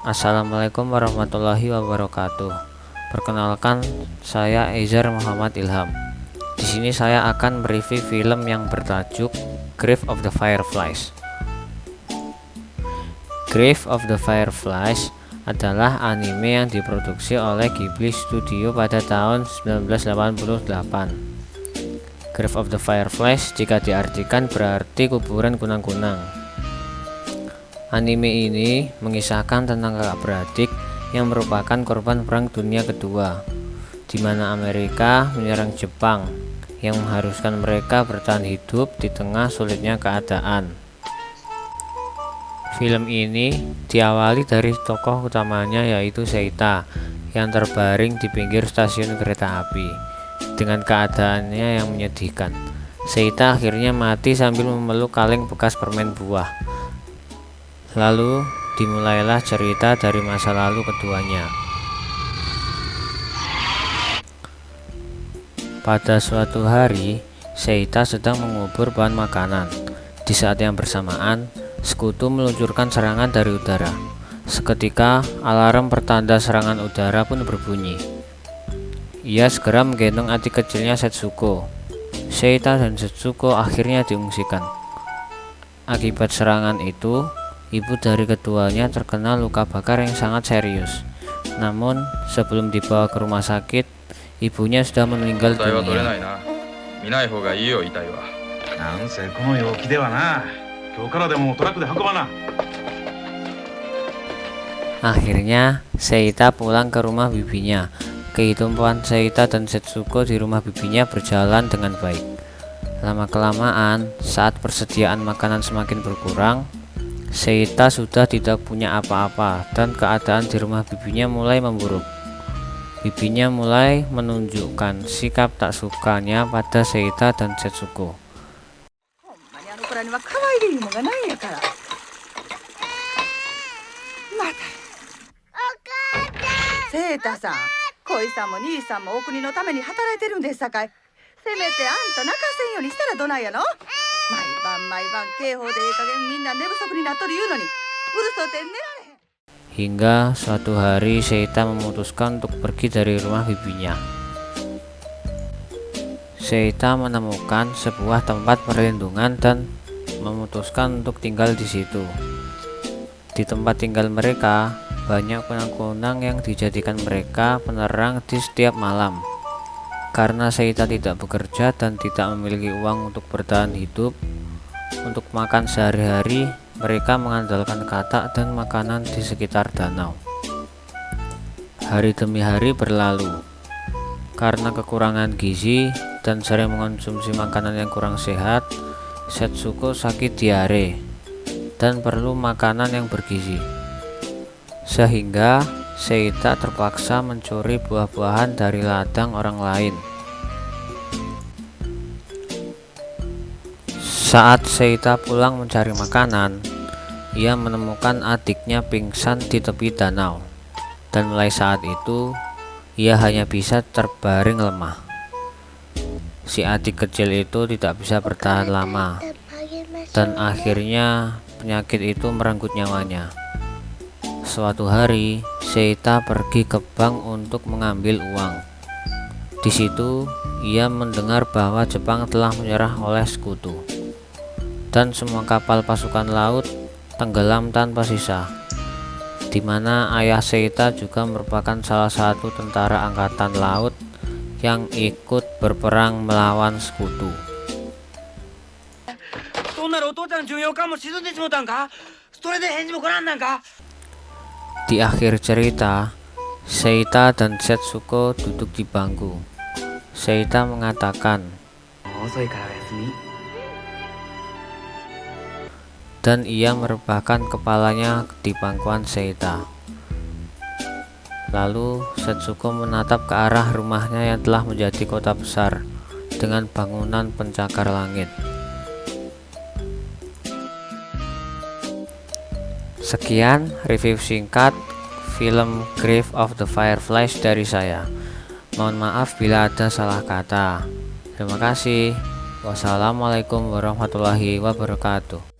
Assalamualaikum warahmatullahi wabarakatuh. Perkenalkan, saya Ezer Muhammad Ilham. Di sini saya akan mereview film yang bertajuk Grave of the Fireflies. Grave of the Fireflies adalah anime yang diproduksi oleh Ghibli Studio pada tahun 1988. Grave of the Fireflies jika diartikan berarti kuburan kunang-kunang. Anime ini mengisahkan tentang kakak beradik yang merupakan korban Perang Dunia Kedua, di mana Amerika menyerang Jepang yang mengharuskan mereka bertahan hidup di tengah sulitnya keadaan. Film ini diawali dari tokoh utamanya yaitu Seita yang terbaring di pinggir stasiun kereta api dengan keadaannya yang menyedihkan. Seita akhirnya mati sambil memeluk kaleng bekas permen buah. Lalu dimulailah cerita dari masa lalu keduanya. Pada suatu hari, Seita sedang mengubur bahan makanan. Di saat yang bersamaan, sekutu meluncurkan serangan dari udara. Seketika, alarm pertanda serangan udara pun berbunyi. Ia segera menggendong adik kecilnya Setsuko. Seita dan Setsuko akhirnya diungsikan. Akibat serangan itu, ibu dari keduanya terkena luka bakar yang sangat serius. Namun, sebelum dibawa ke rumah sakit, ibunya sudah meninggal dunia. Akhirnya, Seita pulang ke rumah bibinya. Kehidupan Seita dan Setsuko di rumah bibinya berjalan dengan baik. Lama-kelamaan, saat persediaan makanan semakin berkurang, Seita sudah tidak punya apa-apa dan keadaan di rumah bibinya mulai memburuk. Bibinya mulai menunjukkan sikap tak sukanya pada Seita dan Setsuko. Seita-san, koi-sanも兄さんもお国のために働いてるんですさかい。せめてあんた泣かせんようにしたらどないやの？毎晩警報で加減みんな寝不足になっとる言うのに、うるそうて寝られへん。Hingga suatu hari Seita memutuskan untuk pergi dari rumah bibinya. Seita menemukan sebuah tempat perlindungan dan memutuskan untuk tinggal di situ. Di tempat tinggal mereka, banyak kunang-kunang yang dijadikan mereka penerang di setiap malam. Karena Seita tidak bekerja dan tidak memiliki uang untuk bertahan hidup, untuk makan sehari-hari, mereka mengandalkan katak dan makanan di sekitar danau. Hari demi hari berlalu. Karena kekurangan gizi dan sering mengonsumsi makanan yang kurang sehat, Setsuko sakit diare dan perlu makanan yang bergizi. Sehingga Seita terpaksa mencuri buah-buahan dari ladang orang lain. Saat Seita pulang mencari makanan, ia menemukan adiknya pingsan di tepi danau, dan mulai saat itu ia hanya bisa terbaring lemah. Si adik kecil itu tidak bisa bertahan lama, dan akhirnya penyakit itu merenggut nyawanya. Suatu hari, Seita pergi ke bank untuk mengambil uang. Di situ, ia mendengar bahwa Jepang telah menyerah oleh sekutu, dan semua kapal pasukan laut tenggelam tanpa sisa, di mana ayah Seita juga merupakan salah satu tentara angkatan laut yang ikut berperang melawan sekutu. Di akhir cerita, Seita dan Setsuko duduk di bangku. Seita mengatakan, dan ia merebahkan kepalanya di pangkuan Seita. Lalu Setsuko menatap ke arah rumahnya yang telah menjadi kota besar dengan bangunan pencakar langit. Sekian review singkat film Grave of the Fireflies dari saya. Mohon maaf bila ada salah kata. Terima kasih. Wassalamualaikum warahmatullahi wabarakatuh.